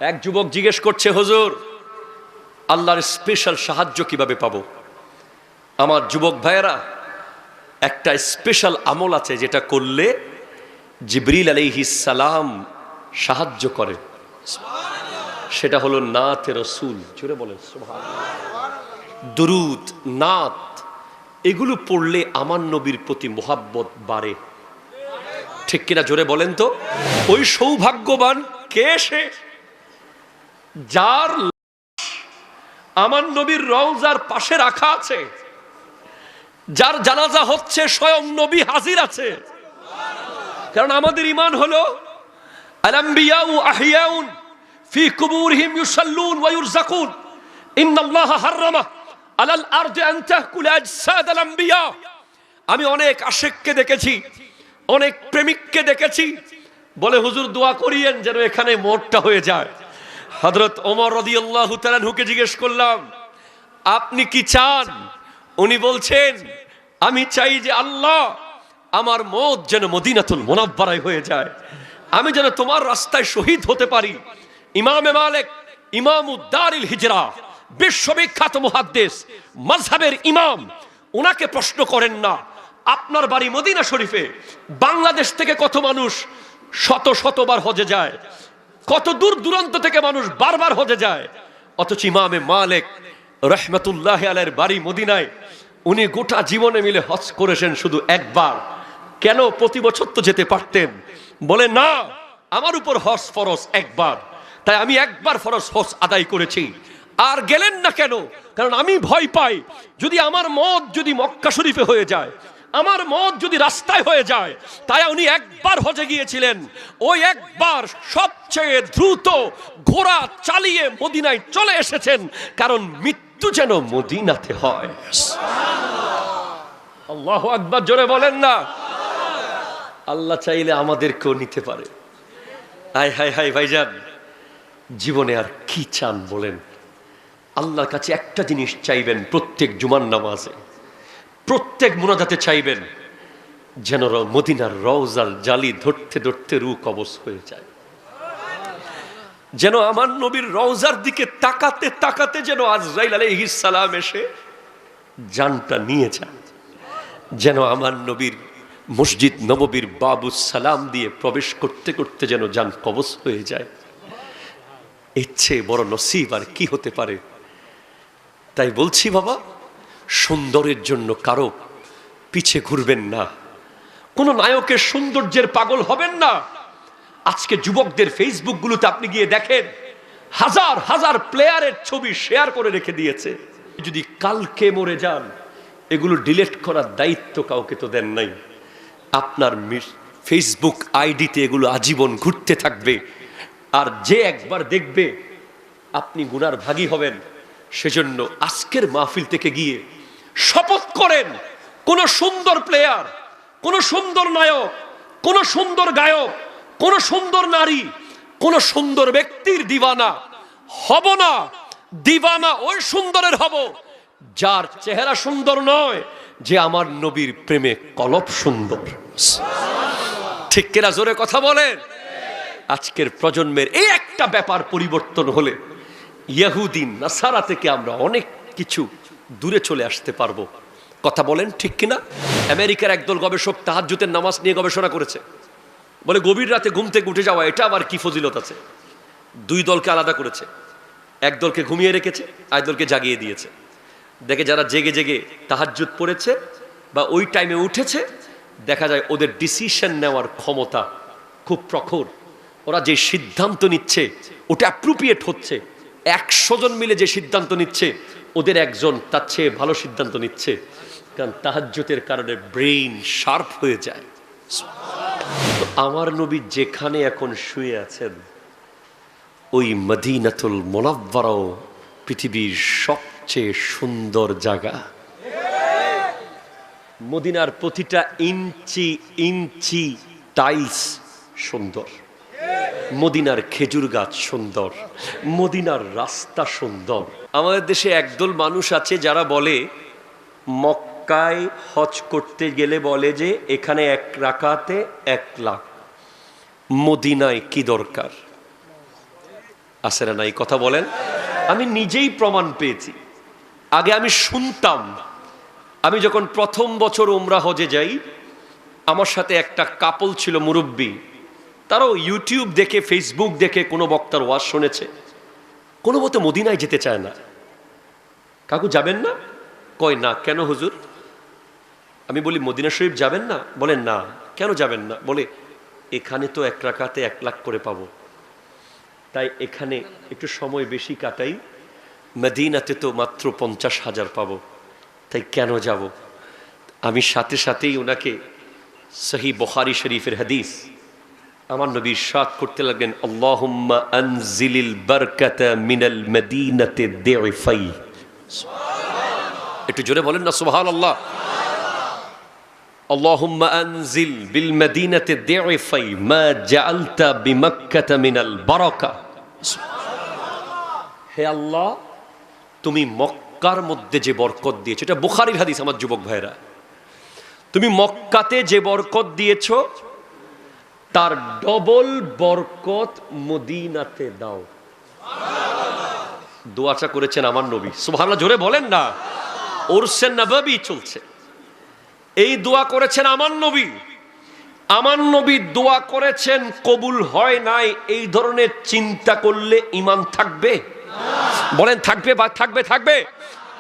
এক যুবক জিজ্ঞেস করছে, হুজুর আল্লাহর স্পেশাল সাহায্য কিভাবে পাবো? আমার যুবক ভাইয়েরা, একটা স্পেশাল আমল আছে যেটা করলে জিবরিল আলাইহিস সালাম সাহায্য করে। সেটা হলো নাতে রাসূল। জোরে বলেন সুবহানাল্লাহ। দুরুদ, নাত, এগুলো পড়লে আমার নবীর প্রতি মুহাব্বত বাড়ে। ঠিক কিনা জোরে বলেন তো? ওই সৌভাগ্যবান কে সে যার আমার নবীর রওজার পাশে রাখা আছে, যার জানাজা হচ্ছে স্বয়ং নবী হাজির আছে। কারণ আমাদের ঈমান হলো আল আম্বিয়াউ আহইয়াউন ফি কুবুরহিম ইউসাল্লুন ওয়া ইউরযাকুন ইন্নাল্লাহা হাররামা আলাল আরদি আন তাকুল আজসাদ আল আম্বিয়া। আমি অনেক আশিককে দেখেছি, অনেক প্রেমিককে দেখেছি, বলে হুজুর দোয়া করিয়েন যেন এখানে মোটটা হয়ে যায়। হযরত ওমর রাদিয়াল্লাহু তাআলা আনহুকে জিজ্ঞেস করলাম, আপনি কি চান? উনি বলছেন, আমি চাই যে আল্লাহ আমার মওত যেন মদিনাতুল মুনাওয়ারায় হয়ে যায়, আমি যেন তোমার রাস্তায় শহীদ হতে পারি। ইমামে মালিক, ইমামুদ্দারিল হিজরা, বিশ্ববিখ্যাত মুহাদ্দিস, মাযহাবের ইমাম, ওনাকে প্রশ্ন করেন না আপনার বাড়ি মদিনা শরীফে, বাংলাদেশ থেকে কত মানুষ শত শতবার হজে যায়, কত দূর দূরান্ত থেকে মানুষ বারবার হজে যায়, অথচ ইমামে মালিক রাহমাতুল্লাহি আলাইহির বাড়ি মদিনায়, উনি গোটা জীবনে মিলে হজ করেছেন শুধু একবার। কেন? প্রতি বছর তো যেতে পারতেন। বলে না, আমার উপর হজ ফরজ একবার, তাই আমি একবার ফরজ হজ আদায় করেছি। আর গেলেন না কেন? কারণ আমি ভয় পাই যদি আমার মওত যদি মক্কা শরীফে হয়ে যায়, আমার মওত যদি রাস্তায় হয়ে যায়। তাই উনি একবার হজে গিয়েছিলেন, ওই একবার সবচেয়ে দ্রুত ঘোড়া চালিয়ে মদিনায় চলে এসেছেন, কারণ মৃত্যু যেন মদিনাতে হয়। আল্লাহু আকবার, জোরে বলেন না। আল্লাহ চাইলে আমাদেরকেও নিতে পারে। হায় হায় হায় ভাইজান, জীবনে আর কি চান বলেন? আল্লাহর কাছে একটা জিনিস চাইবেন, প্রত্যেক জুমার নামাজে, প্রত্যেক মুনাজাতে চাইবেন যেন মদিনার রওজার জালি ধরতে ধরতে রূহ কবজ হয়ে যায়, যেন আমার নবীর রওজার দিকে তাকাতে তাকাতে যেন আজরাইল আলাইহিস সালাম এসে জানটা নিয়ে যায়, যেন আমার নবীর মসজিদ নববীর বাবুস সালাম দিয়ে প্রবেশ করতে করতে যেন জান কবজ হয়ে যায়। ইচ্ছে বড় নসিব আর কি হতে পারে? তাই বলছি বাবা, সুন্দরের জন্য কারো পিছে ঘুরবেন না, কোন নায়কের সৌন্দর্যের পাগল হবেন না। আজকে যুবকদের ফেসবুক গুলোতে আপনি গিয়ে দেখেন, হাজার হাজার প্লেয়ারের ছবি শেয়ার করে রেখে দিয়েছে। যদি কালকে মরে যান, এগুলো ডিলিট করার দায়িত্ব কাউকে তো দেন নাই। আপনার ফেসবুক আইডিতে এগুলো আজীবন ঘুরতে থাকবে, আর যে একবার দেখবে আপনি গুনার ভাগী হবেন। সেজন্য আজকের মাহফিল থেকে গিয়ে শপথ করেন, কোন সুন্দর প্লেয়ার, কোন সুন্দর নায়ক, কোন সুন্দর গায়ক, কোন সুন্দর নারী, কোন সুন্দর ব্যক্তির দিওয়ানা হব না। দিওয়ানা ওই সুন্দরের হব যার চেহারা সুন্দর নয়, যে আমার নবীর প্রেমে কলব সুন্দর। ঠিক কিনা জোরে কথা বলেন? আজকের প্রজন্মের এই একটা ব্যাপার পরিবর্তন হলে ইহুদি নাসারা থেকে আমরা অনেক কিছু দূরে চলে আসতে পারবো। কথা বলেন ঠিক কিনা? আমেরিকার একদল গবেষক তাহাজ্জুদের নামাজ নিয়ে গবেষণা করেছে, বলে গভীর রাতে ঘুম থেকে উঠে যাওয়া এটা আবার কি ফজিলত আছে। দুই দলকে আলাদা করেছে, এক দলকে ঘুমিয়ে রেখেছে, আর দলকে জাগিয়ে দিয়েছে। দেখে যারা জেগে জেগে তাহাজ্জুদ পড়েছে বা ওই টাইমে উঠেছে, দেখা যায় ওদের ডিসিশন নেওয়ার ক্ষমতা খুব প্রখর। ওরা যে সিদ্ধান্ত নিচ্ছে ওটা অ্যাপ্রোপ্রিয়েট হচ্ছে। 100 জন মিলে যে সিদ্ধান্ত নিচ্ছে, ওদের একজন তার চেয়ে ভালো সিদ্ধান্ত নিচ্ছে, কারণ তাহাজ্জুদের কারণে ব্রেইন শার্প হয়ে যায়। তো আমার নবী যেখানে এখন শুয়ে আছেন, ওই মদিনাতুল মুনাওয়ারা পৃথিবীর সবচেয়ে সুন্দর জায়গা। মদিনার প্রতিটা ইঞ্চি ইঞ্চি টাইলস সুন্দর, মদিনার খেজুর গাছ সুন্দর, মদিনার রাস্তা সুন্দর। আমাদের দেশে একদল মানুষ আছে যারা বলে মক্কায় হজ করতে গেলে বলে যে এখানে 1 রাকাতে 1 লাখ, মদিনায় কি দরকার? আছে না নাই কথা বলেন? আমি নিজেই প্রমাণ পেয়েছি। আগে আমি শুনতাম, আমি যখন প্রথম বছর উমরা হজে যাই, আমার সাথে একটা কাপল ছিল মুরব্বী, তারাও ইউটিউব দেখে ফেসবুক দেখে কোনো বক্তার ওয়াজ শুনেছে, কোনো মতে মদিনায় যেতে চায় না। কাকু যাবেন না? কয় না। কেন হুজুর? আমি বলি মদিনা শরীফ যাবেন না? বলেন না। কেন যাবেন না? বলে এখানে তো 1 রাকাতে 1 লাখ করে পাবো, তাই এখানে একটু সময় বেশি কাটাই, মদিনাতে তো মাত্র 50,000 পাবো, তাই কেন যাব? আমি সাথে সাথেই ওনাকে সহিহ বুখারী শরীফের হাদিস আমার নবী ইরশাদ করতে লাগলেন, আল্লাহুম্মা আনজিলিল বারকাতা মিনাল মদিনাতি দি'ফাই। একটু জোরে বলেন না সুবহানাল্লাহ। আল্লাহুম্মা আনজিল বিল মদিনাতি দি'ফাই মা জাআলতা বিমাক্কাতা মিনাল বারাকা। হে আল্লাহ, তুমি মক্কার মধ্যে যে বরকত দিয়েছো, এটা বুখারীর হাদিস আমার যুবক ভাইরা, তুমি মক্কাতে যে বরকত দিয়েছো তার ডবল বরকত মদিনাতে দাও। দোয়াটা করেছেন আমার নবী, সুবহানাল্লাহ জোরে বলেন না। উরসে নববী চলছে, এই দোয়া করেছেন আমার নবী। আমার নবী দোয়া করেছেন, কবুল হয় নাই, এই ধরনের চিন্তা করলে ঈমান থাকবে? বলেন থাকবে বা থাকবে? থাকবে,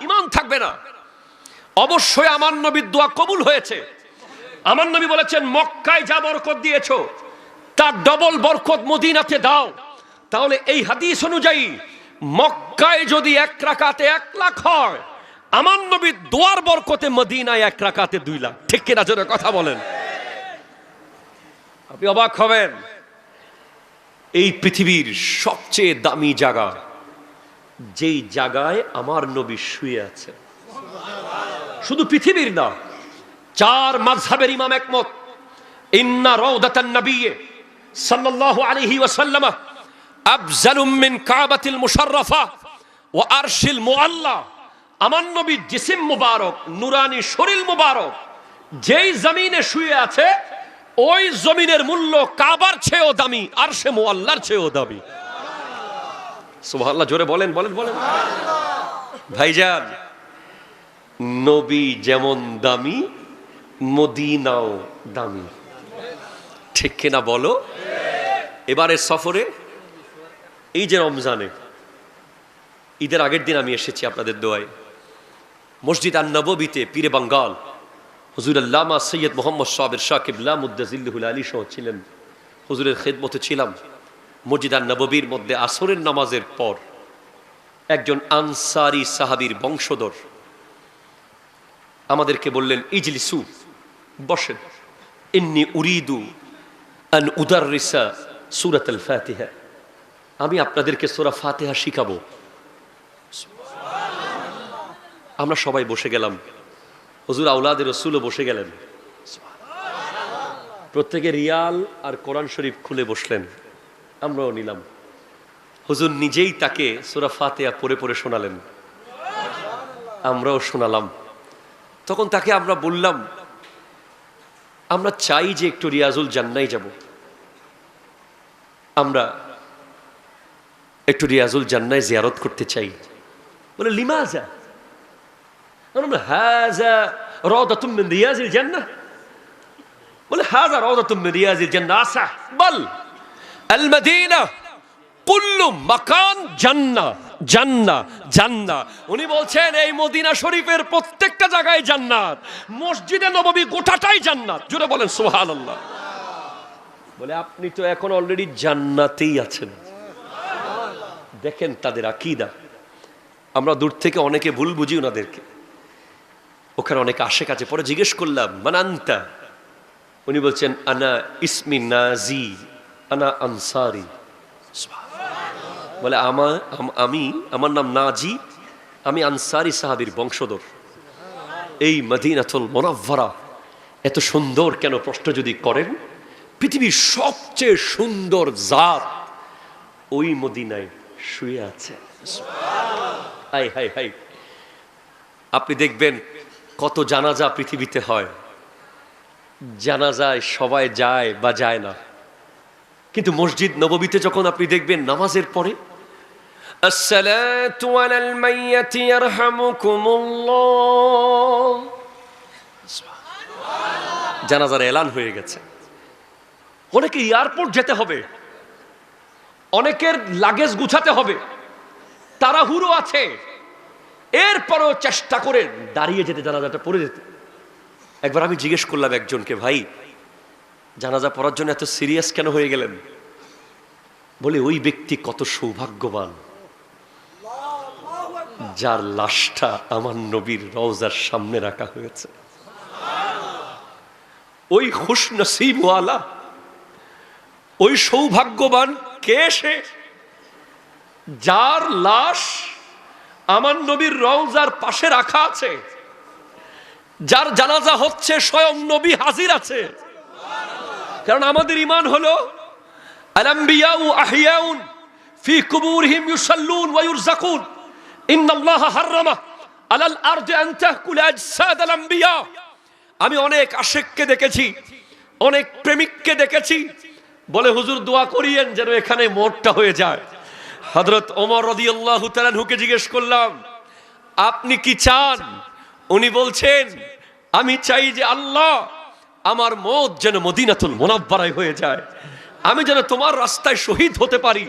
ঈমান থাকবে না। অবশ্যই আমার নবীর দোয়া কবুল হয়েছে। আমার নবী বলেছেন, মক্কায় যা বরকত দিয়েছো তার ডবল বরকত মদিনাতে দাও। তাহলে এই হাদিস অনুযায়ী মক্কায় যদি 1 রাকাতে 1 লাখ হয়, আমার নবীর দোয়ার বরকতে মদিনায় 1 রাকাতে 2 লাখ। ঠিক কিনা জোরে কথা বলেন? আপনি অবাক হবেন, এই পৃথিবীর সবচেয়ে দামি জায়গা, যেই জায়গায় আমার নবী শুয়ে আছে, শুধু পৃথিবীর না, 4 মাযহাবের ইমাম একমত, ইন্না রাউদাতান নবী সাল্লাল্লাহু আলাইহি ওয়াসাল্লাম আফজালু মিন কাবাতিল মুশাররাফা ওয়া আরশিল মুআল্লা। আমার নবীর জিসিম মুবারক, নুরানি শরীর মুবারক যেই জমিনে শুয়ে আছে, ওই জমিনের মূল্য কাবার চেয়েও দামি, আরশে মুআল্লার চেয়েও দামি। সুবহানাল্লাহ জোরে বলেন, বলেন বলেন। ভাইজান, নবী যেমন দামি, মদিনাও দামি। ঠিক কিনা বলো? এবারে সফরে, এই যে রমজানে ঈদের আগের দিন আমি এসেছি আপনাদের দোয়ায়, মসজিদ আন-নববীতে পীরে বাঙ্গাল হুজুর আল্লামা সৈয়দ মোহাম্মদ সাবির শাহ কিবলা মুদ্দাজিল্লুহুল আলী সহ ছিলেন। হুজুরের খেদমতে ছিলাম। মসজিদ আন-নববীর মধ্যে আসরের নামাজের পর একজন আনসারী সাহাবীর বংশধর আমাদেরকে বললেন, ইজলিসু, বসেন, ইন্নী উরিদু আন উদাররিসা সূরাতুল ফাতিহা, আমি আপনাদেরকে সূরা ফাতিহা শিখাবো। আমরা সবাই বসে গেলাম, হুজুর আওলাদে রাসূলও বসে গেলেন, প্রত্যেকে রিয়াল আর কোরআন শরীফ খুলে বসলেন, আমরাও নিলাম। হুজুর নিজেই তাকে সূরা ফাতিহা পড়ে পড়ে শোনালেন, আমরাও শোনালাম। তখন তাকে আমরা বললাম, আমরা চাই যে একটু রিয়াজুল জান্নায় যাব, আমরা একটু রিয়াজুল জান্নায় জিয়ারত করতে চাই। বলে লিমাজা? আমরা হাযা রাওদাতুম মিন রিয়াজিল জান্নাহ। বলে হাযা রাওদাতুম মিন রিয়াজিল জান্নাহ আসা বল আল মদিনা কুল্লু মাকান জান্নাহ, জান্নাহ জান্নাহ। উনি বলছেন এই মদিনা শরীফের প্রত্যেকটা জায়গায় জান্নাত, মসজিদে নববী গোটাটাই জান্নাত। জোরে বলেন সুবহানাল্লাহ। বলে আপনি তো এখন অলরেডি জান্নাতেই আছেন। দেখেন তাদের আকীদা। আমরা দূর থেকে অনেকে ভুল বুঝি ওনাদেরকে, ওখানে অনেকে আসে কাছে। পরে জিজ্ঞেস করলাম, মান আনতা? উনি বলছেন, আনা ইসমি নাজি, আনা আনসারি। বলে আমার নাম নাজি, আমি আনসারি সাহাবীর বংশধর। এই মদিনাতুল মুনাওয়ারা এত সুন্দর কেন? প্রশ্ন যদি করেন, পৃথিবীর সবচেয়ে সুন্দর জাত ওই মদিনায় শুয়ে আছে। High high high. আপনি দেখবেন কত জানাজা পৃথিবীতে হয়, জানাজায় সবাই যায় বা যায় না, কিন্তু মসজিদ নববীতে যখন আপনি দেখবেন নামাজের পরে الصلاة على الميت يرحمكم الله। জানাজার এলান হয়ে গেছে। অনেকে এয়ারপোর্ট যেতে হবে, অনেকের লাগেজ গুছাতে হবে, তাড়াহুড়ো আছে, এরপরও চেষ্টা করে দাঁড়িয়ে যেতে, জানাজাটা পড়ে যেতে। একবার আমি জিজ্ঞেস করলাম একজনকে, ভাই জানাজা পড়ার জন্য এত সিরিয়াস কেন হয়ে গেলেন? বলে ওই ব্যক্তি কত সৌভাগ্যবান যার লাশটা আমার নবীর রওজার সামনে রাখা হয়েছে। ওই খুশনসিবওয়ালা, ওই সৌভাগ্যবান কে সে যার লাশ আমার নবীর রওজার পাশে রাখা আছে, যার জানাজা হচ্ছে স্বয়ং নবী হাজির আছে। কারণ আমাদের ঈমান হলো আল-আম্বিয়াউ আহইয়াউন ফি কুবুরিহিম ইউসাল্লুন ওয়া ইউরযাকুন ইন্নাল্লাহা হাররামা আলাল আরদি আন তাকুলা আজসাদাল আম্বিয়া। আমি অনেক আশিককে দেখেছি, অনেক প্রেমিককে দেখেছি, বলে হুজুর দোয়া করিয়েন যেন এখানে মোটটা হয়ে যায়। হযরত ওমর রাদিয়াল্লাহু তাআলা আনহুকে জিজ্ঞেস করলাম, আপনি কি চান? উনি বলছেন, আমি চাই যে আল্লাহ আমার মওত যেন মদিনাতুল মুনাওয়ারায় হয়ে যায়, আমি যেন তোমার রাস্তায় শহীদ হতে পারি।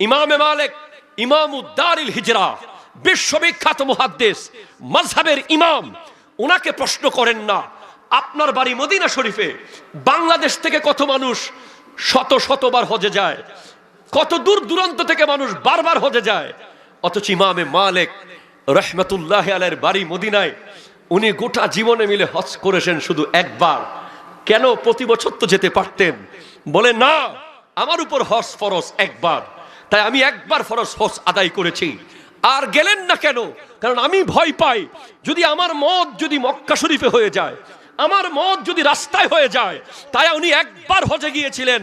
ইমামে মালিক, ইমামুদ্দারিল হিজরা, বিশ্ববিখ্যাত মুহাদ্দিস, মাযহাবের ইমাম, ওনাকে প্রশ্ন করেন না আপনার বাড়ি মদিনা শরীফে, বাংলাদেশ থেকে কত মানুষ শত শতবার হজে যায়, কত দূর দূরান্ত থেকে মানুষ বারবার হজে যায়, অথচ ইমামে মালিক রাহমাতুল্লাহি আলাইহির বাড়ি মদিনায়, উনি গোটা জীবনে মিলে হজ করেছেন শুধু একবার। কেন? প্রতি বছর তো যেতে পারতেন। বলে না, আমার উপর হজ ফরজ একবার, তাই আমি একবার ফরজ হজ আদায় করেছি। আর গেলেন না কেন? কারণ আমি ভয় পাই যদি আমার মওত যদি মক্কা শরীফে হয়ে যায়, আমার মওত যদি রাস্তায় হয়ে যায়। তাই উনি একবার হজে গিয়েছিলেন,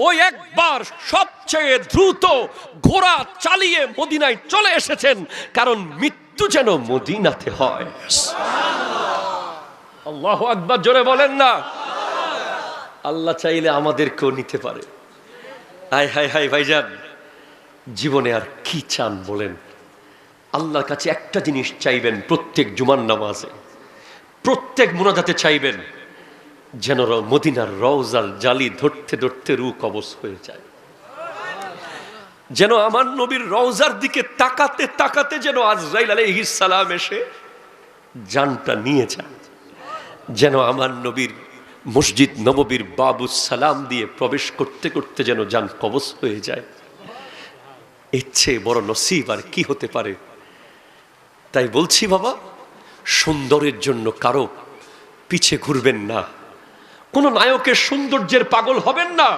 ওই একবার সবচেয়ে দ্রুত ঘোড়া চালিয়ে মদিনায় চলে এসেছেন, কারণ মৃত্যু যেন মদিনাতে হয়। আল্লাহু আকবার, জোরে বলেন না। আল্লাহ চাইলে আমাদেরকেও নিতে পারে। হায় হায় হায় ভাইজান, জীবনে আর কি চান বলেন? আল্লাহর কাছে একটা জিনিস চাইবেন, প্রত্যেক জুমার নামাজে, প্রত্যেক মুনাজাতে চাইবেন যেন মদিনার রওজার জালি ধরতে ধরতে রূহ কবজ হয়ে যায়, যেন আমার নবীর রওজার দিকে তাকাতে তাকাতে যেন আজরাইল আলাইহিস সালাম এসে জানটা নিয়ে যায়, যেন আমার নবীর মসজিদ নববীর বাবুস সালাম দিয়ে প্রবেশ করতে করতে যেন জান কবজ হয়ে যায়। এর চেয়ে বড় নসিব আর কি হতে পারে? তাই বলছি বাবা, সুন্দরের জন্য কারো পিছে ঘুরবেন না, কোন নায়কের সৌন্দর্যের পাগল হবেন না।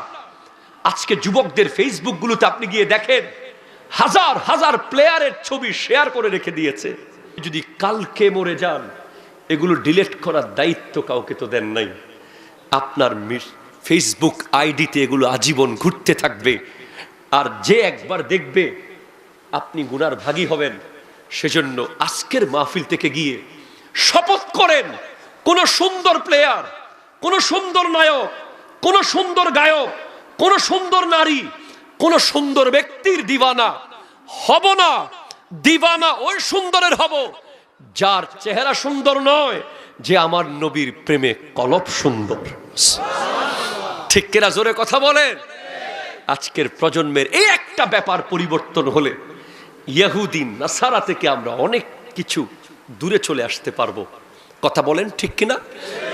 আজকে যুবকদের ফেসবুক গুলোতে আপনি গিয়ে দেখেন, হাজার হাজার প্লেয়ারের ছবি শেয়ার করে রেখে দিয়েছে। যদি কালকে মরে যান, এগুলো ডিলিট করার দায়িত্ব কাউকে তো দেন নাই। আপনার ফেসবুক আইডিতে এগুলো আজীবন ঘুরতে থাকবে, আর যে একবার দেখবে আপনি গুনার ভাগী হবেন। সেজন্য আজকের মাহফিল থেকে গিয়ে শপথ করেন, কোন সুন্দর প্লেয়ার, কোন সুন্দর নায়ক, কোন সুন্দর গায়ক, কোন সুন্দর নারী, কোন সুন্দর ব্যক্তির দিওয়ানা হব না। দিওয়ানা ওই সুন্দরের হব যার চেহারা সুন্দর নয়, যে আমার নবীর প্রেমে কলব সুন্দর। ঠিক কিনা? জোরে কথা বলেন। আজকের প্রজন্মের এই একটা ব্যাপার পরিবর্তন হলে ইহুদি নাসারা থেকে আমরা অনেক কিছু দূরে চলে আসতে পারবো। কথা বলেন ঠিক কিনা?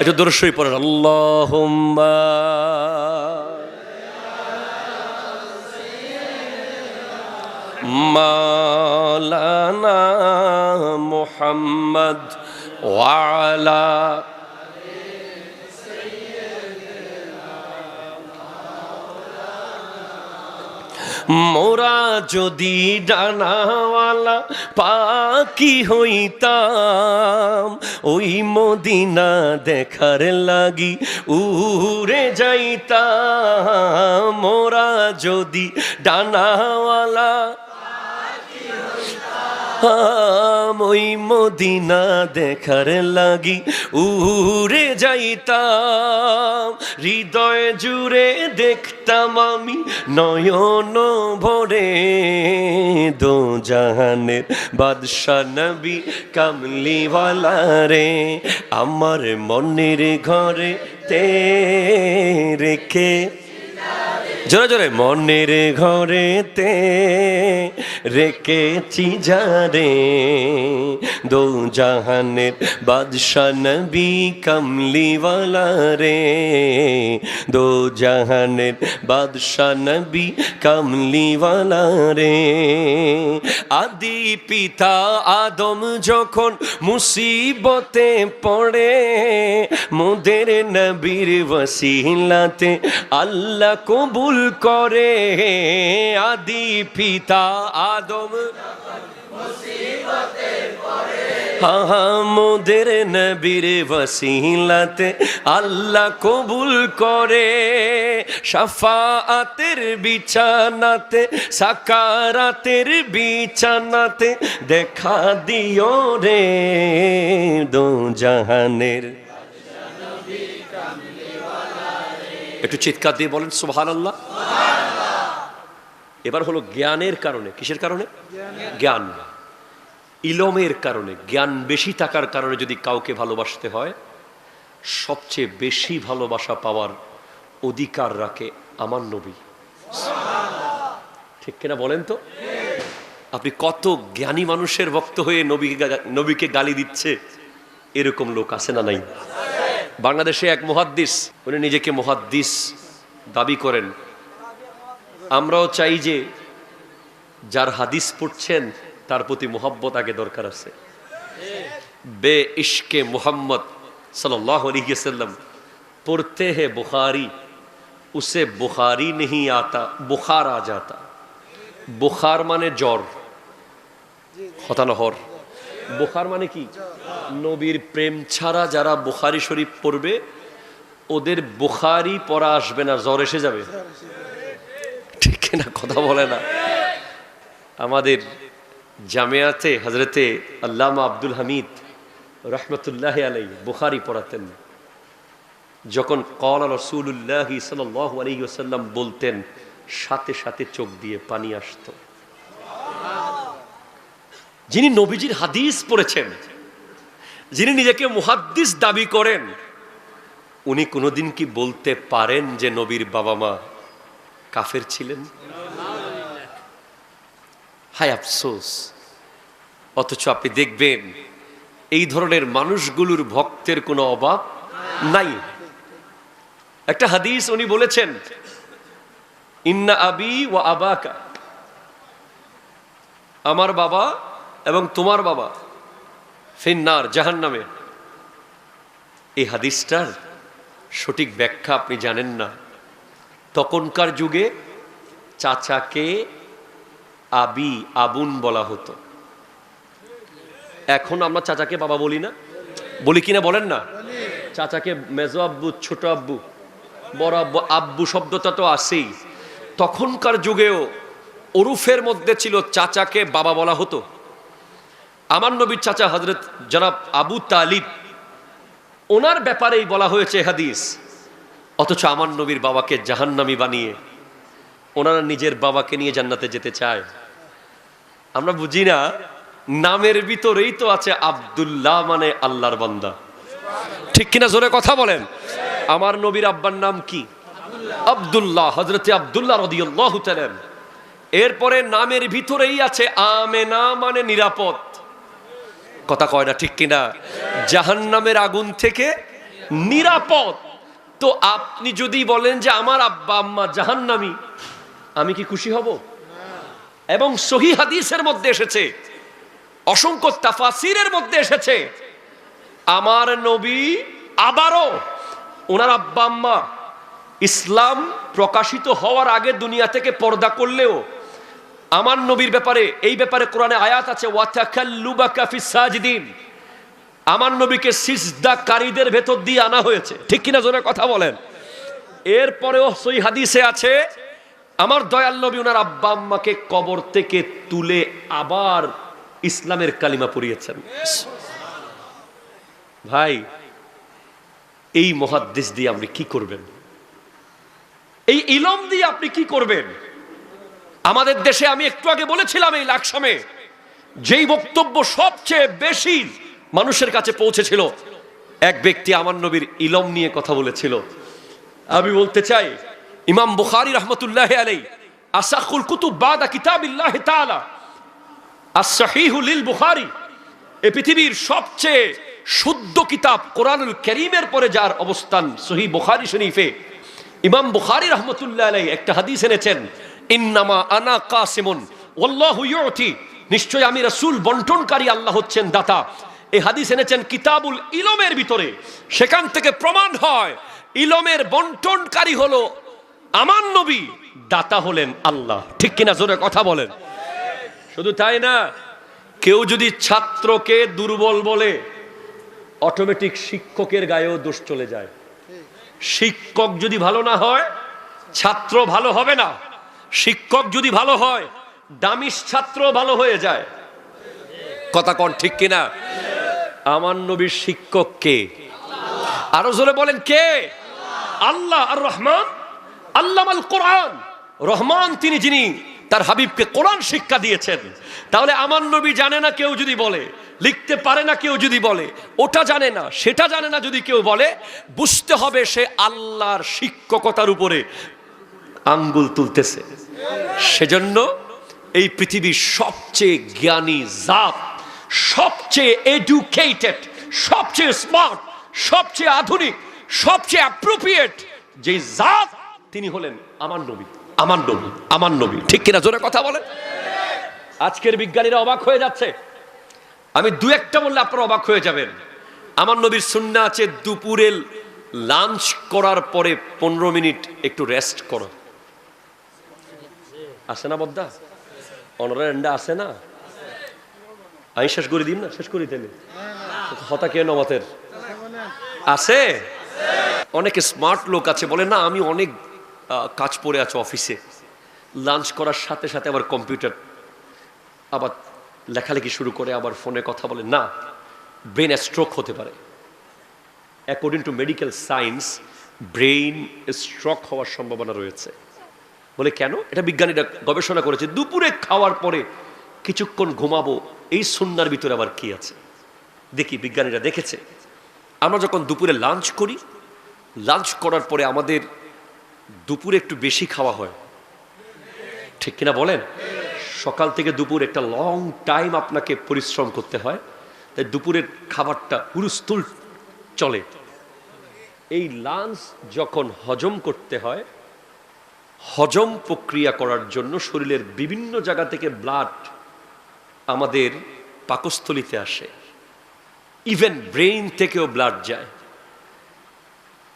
এটা দরুদ শরীফ পড়েন, আল্লাহুম্মা মাওলানা মুহাম্মদ ওয়া আলা মোরা যদি ডানাওয়ালা পাখি হইতাম, ওই মদিনা দেখার লাগি উড়ে যাইতাম। মোরা যদি ডানাওয়ালা ওই মদিনা দেখার লাগি উড়ে যাইতাম, হৃদয় জুড়ে দেখতাম আমি নয়ন ভরে, দো জাহানের বাদশা নবী কামলিওয়ালা রে, আমার মনের ঘরে তে রেখে, জোরে জোরে, মনের ঘরেতে রেখেছি যারে, দো জাহানের বাদশা নবী কামলিওয়ালা রে, দো জাহানের বাদশা নবী কামলিওয়ালা রে। আদি পিতা আদম যখন মুসিবতে পড়ে, মোদের নবীর ওসিলাতে আল্লাহ কবুল করে। আদি পিতা আদম মোদের নবীর ওসিলাতে আল্লাহ কবুল করে। শাফাআতের বিছানাতে, সাকারাতের বিছানাতে দেখা দিও রে, দো জাহানের। একটু চিৎকার দিয়ে বলেন সুবহানাল্লাহ। এবার হলো জ্ঞানের কারণে। কিসের কারণে? জ্ঞান, ইলমের কারণে, জ্ঞান বেশি থাকার কারণে যদি কাউকে ভালোবাসতে হয়, সবচেয়ে বেশি ভালোবাসা পাওয়ার অধিকার রাখে আমার নবী। ঠিক কিনা বলেন তো? আপনি কত জ্ঞানী মানুষের ভক্ত হয়ে নবীকে গালি দিচ্ছে, এরকম লোক আছে না নাই? বাংলাদেশে এক মুহাদ্দিস, উনি নিজেকে মুহাদ্দিস দাবি করেন। আমরাও চাই যে যার হাদিস পড়ছেন তার প্রতি মোহাব্বত আগে দরকার আছে। বে ইশকে মুহাম্মদ सल्लल्लाहु अलैहि वसल्लम पढ़ते हैं बुखारी, उसे बुखारी नहीं आता, बुखार आ जाता। बुखार माने জ্বর, হতা নহর। বুখার মানে কি? নবীর প্রেম ছাড়া যারা বুখারী শরীফ পড়বে ওদের বুখারী পড়া আসবে না, জ্বর এসে যাবে। ঠিক না? কথা বলে না। আমাদের জামিয়াতে হযরতে আল্লামা আব্দুল হামিদ রহমতুল্লাহ আলাইহি বুখারী পড়াতেন। যখন ক্বালা রাসূলুল্লাহ সাল্লাল্লাহু আলাইহি ওয়াসাল্লাম বলতেন, সাথে সাথে চোখ দিয়ে পানি আসতো। যিনি নবীজির হাদিস পড়েছেন, যিনি নিজেকে মুহাদ্দিস দাবি করেন, উনি কোনোদিন কি বলতে পারেন যে নবীর বাবা মা কাফের ছিলেন? হায় আফসোস। অথচ আপনি দেখবেন এই ধরনের মানুষগুলোর ভক্তের কোনো অভাব নাই। একটা হাদিস উনি বলেছেন, ইন্না আবি ওয়া আবাকা, আমার বাবা এবং তোমার বাবা ফিন্নার, জাহান্নামে। এই হাদিসটার সঠিক ব্যাখ্যা আপনি জানেন না। তখনকার যুগে চাচাকে আবি, আবুন বলা হতো। এখন আমরা চাচাকে বাবা বলি না? বলি কিনা বলেন না? চাচাকে মেজো আব্বু, ছোট আব্বু, বড় আব্বু, আব্বু শব্দটা তো আছেই। তখনকার যুগেও ওরুফের মধ্যে ছিল চাচাকে বাবা বলা হতো। আমার নবীর চাচা হযরত জনাব আবু তালিব, ওনার ব্যাপারেই বলা হয়েছে হাদিস। অথচ আমার নবীর বাবাকে জাহান্নামী বানিয়ে ওনারা নিজের বাবাকে নিয়ে জান্নাতে যেতে চায়। আমরা বুঝি না, নামের ভিতরেই তো আছে আব্দুল্লাহ, মানে আল্লাহর বান্দা। ঠিক কিনা? জোরে কথা বলেন। আমার নবীর আব্বার নাম কি? আব্দুল্লাহ, হযরতে আব্দুল্লাহ রাদিয়াল্লাহু তাআলা। এরপরে নামের ভিতরেই আছে আমেনা, মানে নিরাপদ। কথা কয় না? ঠিক কিনা? জাহান্নামের আগুন থেকে নিরাপদ। তো আপনি যদি বলেন যে আমার আব্বা আম্মা জাহান্নামী, আমি কি খুশি হব? এবং সহিহ হাদিসের মধ্যে এসেছে, অসংখ্য তাফাসিরের মধ্যে এসেছে, আমার নবী আবারও ওনার আব্বা আম্মা ইসলাম প্রকাশিত হওয়ার আগে দুনিয়া থেকে পর্দা করলেও আমার নবীর ব্যাপারে, এই ব্যাপারে কোরআনে আয়াত আছে, ওয়াতাকাল্লুবাকা ফিস সাজিদিন, আমার নবীকে সিজদাকারীদের ভেতর দিয়ে আনা হয়েছে। ঠিক কিনা? জোরে কথা বলেন। এরপরেও সহিহ হাদিসে আছে, আমার দয়াল নবী ওনার আব্বা আম্মাকে কবর থেকে তুলে আবার ইসলামের কালিমা পড়িয়েছেন। ভাই, এই মুহাদ্দিস দিয়ে আপনি কি করবেন? এই ইলম দিয়ে আপনি কি করবেন? আমাদের দেশে আমি একটু আগে বলেছিলাম এই লাকসামে যেই বক্তব্য সবচেয়ে বেশি মানুষের কাছে পৌঁছেছিল, এক ব্যক্তি আমার নবীর ইলম নিয়ে কথা বলেছিল। আমি বলতে চাই, ইমাম বুখারী রাহমাতুল্লাহি আলাইহি আসাখুল কুতুব বাদা কিতাবিল্লাহি তাআলা আস-সহিহু লিল বুখারী, এই পৃথিবীর সবচেয়ে শুদ্ধ কিতাব কোরআনুল কারীমের পরে যার অবস্থান সহিহ বুখারী শরীফে, ইমাম বুখারী রাহমাতুল্লাহি আলাইহি একটা হাদিস এনেছেন, ইন্নামা আনা কাসিমুন ওয়াল্লাহু ইউতি, নিশ্চয় আমি রাসূল বন্টনকারী, আল্লাহ হচ্ছেন দাতা। এই হাদিস এনেছেন কিতাবুল ইলমের ভিতরে। সেখান থেকে প্রমাণ হয় ইলমের বন্টনকারী হলো আমার নবী, দাতা হলেন আল্লাহ। ঠিক কিনা? জোরে কথা বলেন। শুধু তাই না, কেউ যদি ছাত্রকে দুর্বল বলে অটোমেটিক শিক্ষকের গায়েও দোষ চলে যায়। শিক্ষক যদি ভালো না হয় ছাত্র ভালো হবে না, শিক্ষক যদি ভালো হয় দামিস ছাত্র ভালো হয়ে যায়। কথা কোন ঠিক কিনা? আমার নবীর শিক্ষক কে? আরো জোরে বলেন কে? আল্লাহ। আর রহমান আল্লামাল কোরআন, রহমান তিনি যিনি তার হাবিবকে কোরআন শিক্ষা দিয়েছেন। তাহলে আমার নবী জানে না কেউ যদি বলে, লিখতে পারে না কেউ যদি বলে, ওটা জানে না সেটা জানে না যদি কেউ বলে, বুঝতে হবে সে আল্লাহর শিক্ষকতার উপরে আঙ্গুল তুলতেছে। সেজন্য এই পৃথিবীর সবচেয়ে জ্ঞানী জাত, সবচেয়ে এডুকেটেড, সবচেয়ে স্মার্ট, সবচেয়ে আধুনিক, সবচেয়ে অ্যাপ্রোপ্রিয়েট যে জাত, তিনি হলেন আমার নবী। আমার নবী, আমার নবী। ঠিক কিনা? জোরে কথা বলেন। আজকের বিজ্ঞানীরা অবাক হয়ে যাচ্ছে। আমি দু একটা বললে আপনারা অবাক হয়ে যাবেন। আমার নবীর সুন্নাহ আছে দুপুরে লাঞ্চ করার পরে 15 মিনিট একটু রেস্ট করো। আসে না বদ্দা? অনরেন্ডা আসে না? আমি শেষ করে দিন না, শেষ করে দিলে হতা কে নমতের আছে। অনেকে স্মার্ট লোক আছে, বলে না আমি অনেক কাজ পড়ে আছে অফিসে, লাঞ্চ করার সাথে সাথে আবার কম্পিউটার, আবার লেখালেখি শুরু করে, আবার ফোনে কথা বলে। না, ব্রেন স্ট্রোক হতে পারে। According to medical science brain stroke হওয়ার সম্ভাবনা রয়েছে। বলে কেন? এটা বিজ্ঞানীরা গবেষণা করেছে। দুপুরে খাওয়ার পরে কিছুক্ষণ ঘুমাবো, এই সুন্নাহর ভিতরে আবার কি আছে দেখি। বিজ্ঞানীরা দেখেছে আমরা যখন দুপুরে লাঞ্চ করি, লাঞ্চ করার পরে আমাদের দুপুরে একটু বেশি খাওয়া হয়। ঠিক কিনা বলেন? সকাল থেকে দুপুর একটা লং টাইম আপনাকে পরিশ্রম করতে হয়, তাই দুপুরের খাবারটা হুলস্থুল চলে। এই লাঞ্চ যখন হজম করতে হয়, হজম প্রক্রিয়া করার জন্য শরীরের বিভিন্ন জায়গা থেকে ব্লাড আমাদের পাকস্থলিতে আসে, ইভেন ব্রেইন থেকেও ব্লাড যায়।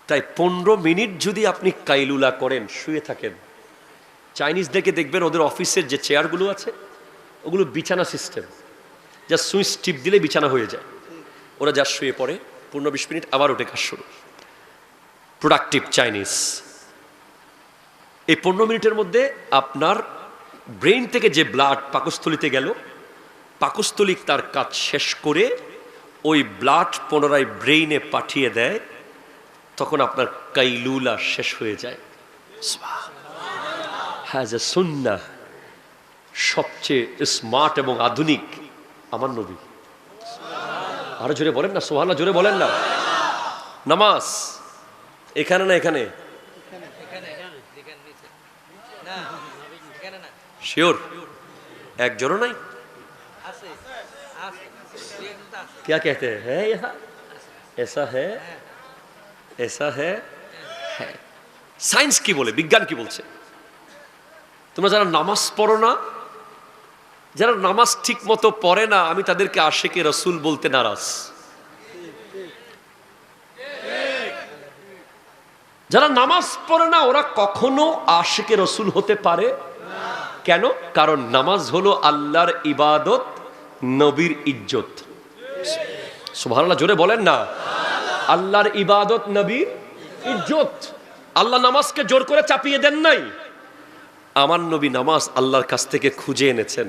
তাই 15 মিনিট যদি আপনি কাইলুলা করেন, শুয়ে থাকেন, চাইনিজদেরকে দেখবেন ওদের অফিসের যে চেয়ারগুলো আছে ওগুলো বিছানা সিস্টেম, যা সুইচ টিপ দিলে বিছানা হয়ে যায়। ওরা যা শুয়ে পড়ে 15-20 মিনিট, আবার ওঠে কাজ শুরু। Productive Chinese. এই 15 মিনিটের মধ্যে আপনার ব্রেইন থেকে যে ব্লাড পাকস্থলিতে গেল, পাকস্থলিক তার কাজ শেষ করে ওই ব্লাড পুনরায় ব্রেইনে পাঠিয়ে দেয়, তখন আপনার কাইলুলা শেষ হয়ে যায়। হ্যাজ এ সুন্নাহ, সবচেয়ে স্মার্ট এবং আধুনিক আমার নবী। আরো জোরে বলেন না সুবহানাল্লাহ, জোরে বলেন না। নামাজ এখানে না এখানে? শিওর? একজনও নাই? क्या कहते हैं? है यहाँ ऐसा है, ऐसा है। সায়েন্স কি বলে, বিজ্ঞান কি বলছে? তোমরা যারা নামাজ পড়ো না, যারা নামাজ ঠিক মতো পড়ে না, আমি তাদেরকে আশিকে রাসূল বলতে নারাজ। যারা নামাজ পড়ে না ওরা কখনো আশিকে রাসূল হতে পারে কেন? কারণ নামাজ হলো আল্লাহর ইবাদত, নবীর ইজ্জত। সুবহানাল্লাহ, জোরে বলেন না। আল্লাহর ইবাদত, নবীর ইজ্জত। আল্লাহ নামাজকে জোর করে চাপিয়ে দেন নাই। আমার নবী নামাজ আল্লাহর কাছ থেকে খুঁজে এনেছেন।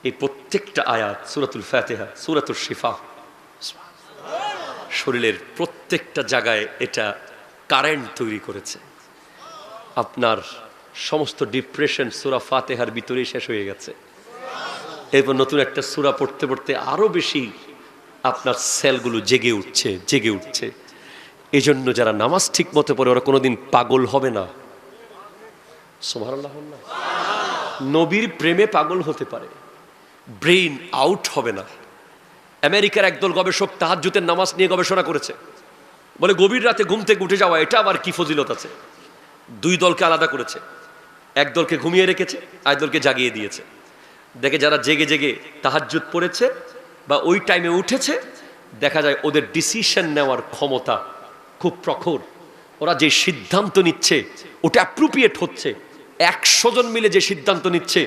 এই প্রত্যেকটা আয়াত, সূরাতুল ফাতিহা, সূরাতুল শিফা, শরীরের প্রত্যেকটা জায়গায় এটা কারেন্ট তৈরি করেছে। আপনার সমস্ত ডিপ্রেশন সূরা ফাতিহার ভিতরেই শেষ হয়ে গেছে। এরপর নতুন একটা সূরা পড়তে পড়তে আরো বেশি আপনার সেলগুলো জেগে উঠছে। এই জন্য যারা নামাজ ঠিক মতো পড়ে ওরা কোনোদিন পাগল হবে না। সুবহানাল্লাহ। নবীর প্রেমে পাগল হতে পারে, ব্রেইন আউট হবে না। আমেরিকার একদল গবেষক তাহাজ্জুদের নামাজ নিয়ে গবেষণা করেছে। বলে গভীর রাতে ঘুম থেকে উঠে যাওয়া এটা আবার কি ফজিলত আছে। দুই দলকে আলাদা করেছে, এক দলকে ঘুমিয়ে রেখেছে, আর দলকে জাগিয়ে দিয়েছে। দেখে যারা জেগে জেগে তাহাজ্জুদ পড়েছে বা ওই টাইমে উঠেছে, দেখা যায় ওদের ডিসিশন নেওয়ার ক্ষমতা খুব প্রখর। ওরা যে সিদ্ধান্ত নিচ্ছে ওটা অ্যাপ্রোপ্রিয়েট হচ্ছে। 100 জন মিলে যে সিদ্ধান্ত নিচ্ছে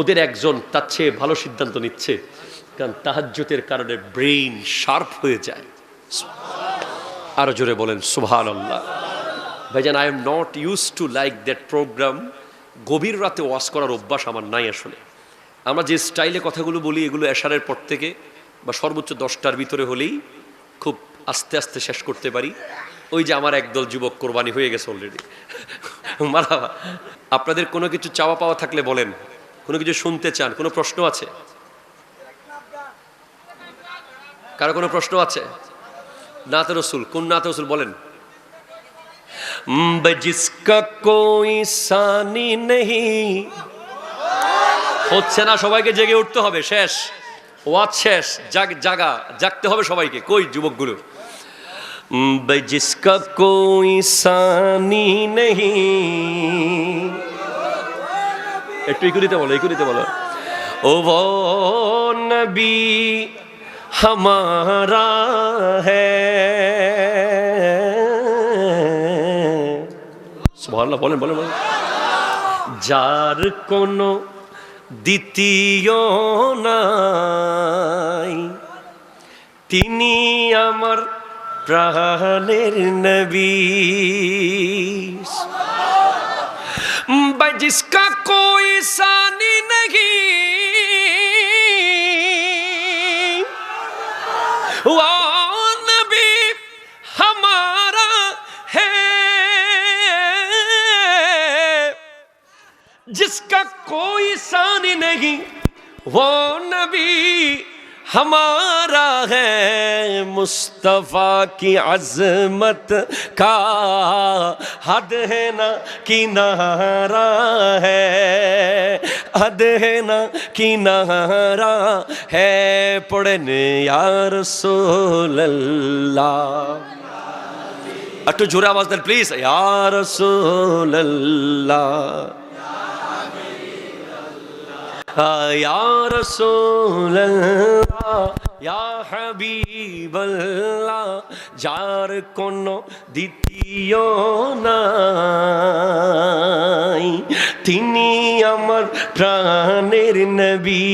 ওদের একজন তার চেয়ে ভালো সিদ্ধান্ত নিচ্ছে, কারণ তাহাজ্জুদের কারণে ব্রেইন শার্প হয়ে যায়। আরো জোরে বলেন সুবহানাল্লাহ। ভাইজান, I am not use to like that programme. গভীর রাতে ওয়াজ করার অভ্যাস আমার নাই আসলে। আমরা যে স্টাইলে কথাগুলো বলি এগুলো এশারের পর থেকে বা সর্বোচ্চ 10টার ভিতরে হলেই খুব আস্তে আস্তে শেষ করতে পারি। ওই যে আমার একদল যুবক কোরবানি হয়ে গেছে অলরেডি। মারহাবা। আপনাদের কোনো কিছু চাওয়া পাওয়া থাকলে বলেন, কোনো কিছু শুনতে চান, কোনো প্রশ্ন আছে? কারো কোনো প্রশ্ন আছে? নাতে রসুল, কোন নাতে রসুল বলেন? জিসকা কোই সানি নেহি। হচ্ছে না, সবাইকে জেগে উঠতে হবে। শেষ ওয়াজ শেষ, জাগতে হবে সবাইকে। কই যুবকগুলো? জিসকা কোই সানি নেহি। একটু ইকুরিতে বলো। ও নবী हमारा है। সুবহানাল্লাহ, বলেন। যার কোনো দ্বিতীয় নাই, তিনি আমার প্রাণের নবী। जिसका कोई सानी नहीं, वो नबी हमारा है। जिसका कोई सानी नहीं, वो नबी हमारा है। मुस्तफा की अजमत का हद है ना किनारा है, हद है ना किनारा है। पढ़ने या रसूल अल्लाह। একটু জোরে আওয়াজ দেন প্লিজ। ইয়া রাসূল আল্লাহ, ইয়া রাসূল আল্লাহ, ইয়া হাবিব আল্লাহ। যার কোনো দ্বিতীয় নাই, তিনি আমার প্রাণের নবী।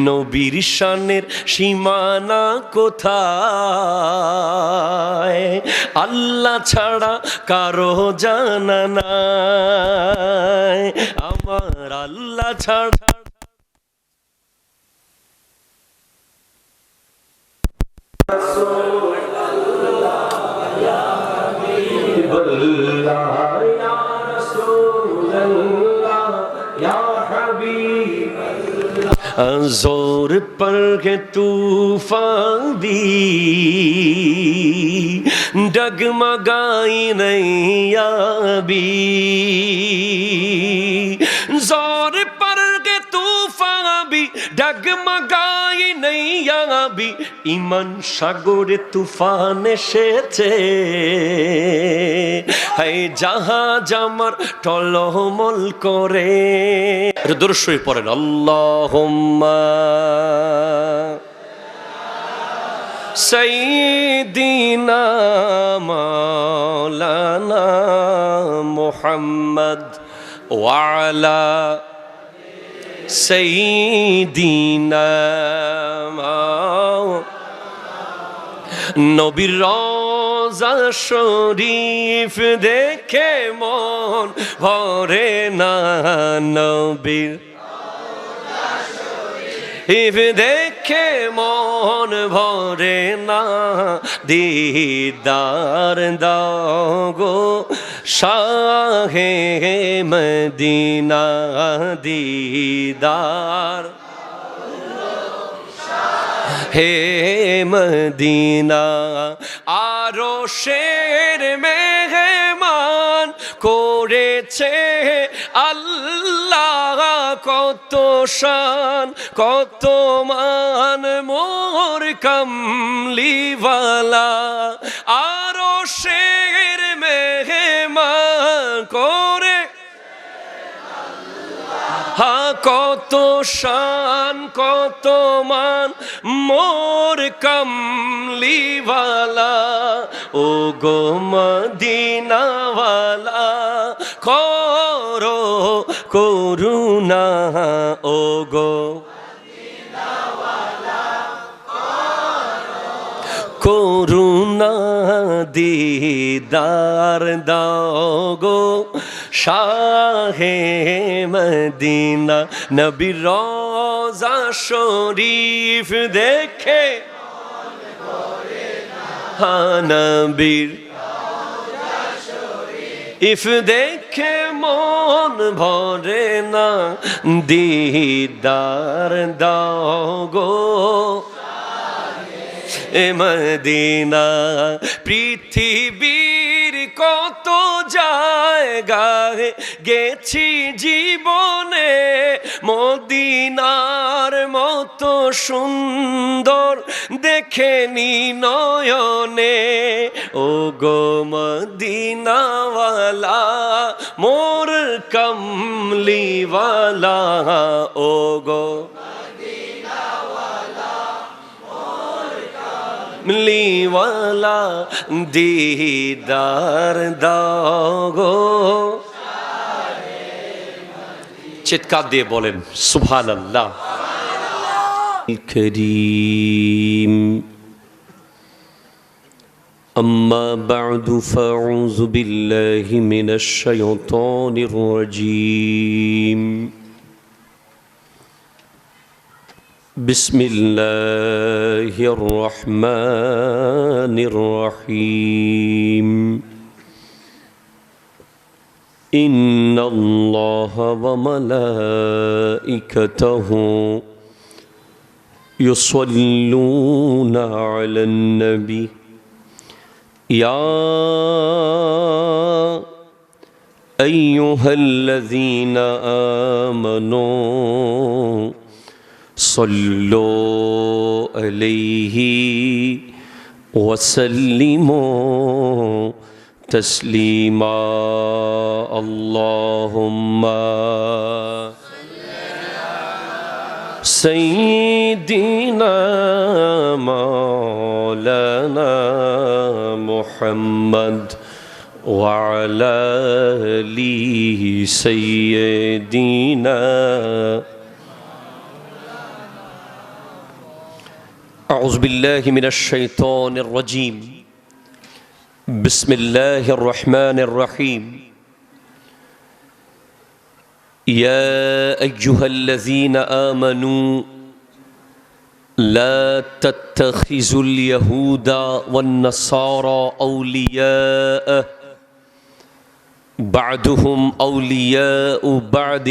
নবীর শানের সীমানা কোথায়? আল্লাহ ছাড়া কারো জানা নাই। আমার আল্লাহ ছাড়া जोर पर के तूफान भी डगमगाई नैया भी। जोर पर के तूफान भी डगमगाई नैया भी। ইমান সাগরে তুফান এসেছে, হায় জাহাজ আমার টলমল করে। দরুদ শরীফ পড়েন। আল্লাহুম্মা সাইয়্যিদিনা মাওলানা মুহাম্মদ ওয়া আলা সাইয়্যিদিনা। নবীর রওজা শরীফ দেখে মন ভরে না, নবীর ইফ দেখে মন ভরে না, দিদার দাও গো শাহে মদিনা, দিদার হে মদিনা। আরো শের মেহমান করেছে আল্লাহ, কত শান কত মান মোর কামলিওয়ালা। আরো শের মেহমান করে কত শান কত মান মোর কামলিওয়ালা। ও গো মদিনাওয়ালা করো করুণা, ও গো করুণা, দিদার দাও গো শাহে মদিনা। নবীর রওজা শরীফ দেখে নবীর ইফ দেখে মন ভরে না, দিদার দাও গো এ মদিনা। পৃথিবীর কত জায়গায় গেছি জীবনে, মদিনার মতো সুন্দর দেখেনি নয়নে। ও গো মদিনাওয়ালা মোর কামলিওয়ালা, ও গো কামলিওয়ালা, দিদার দাও গো। চিৎকার দিয়ে বলেন সুবহানাল্লাহ। করিম আম্মা বা'দু ফাউযু বিল্লাহি মিনাশ শাইতানির রাজীম। بسم الله الرحمن الرحيم. إن الله وملائكته يصلون على النبي يا أيها الذين آمنوا صلوا عليه وسلموا تسليما. اللهم سيدنا مولانا محمد وعلى آله سيدنا. أعوذ بالله من الشيطان الرجيم. بسم الله الرحمن الرحيم. يا أيها الذين آمنوا لا تتخذوا اليهود والنصارى أولياء بعضهم أولياء بعض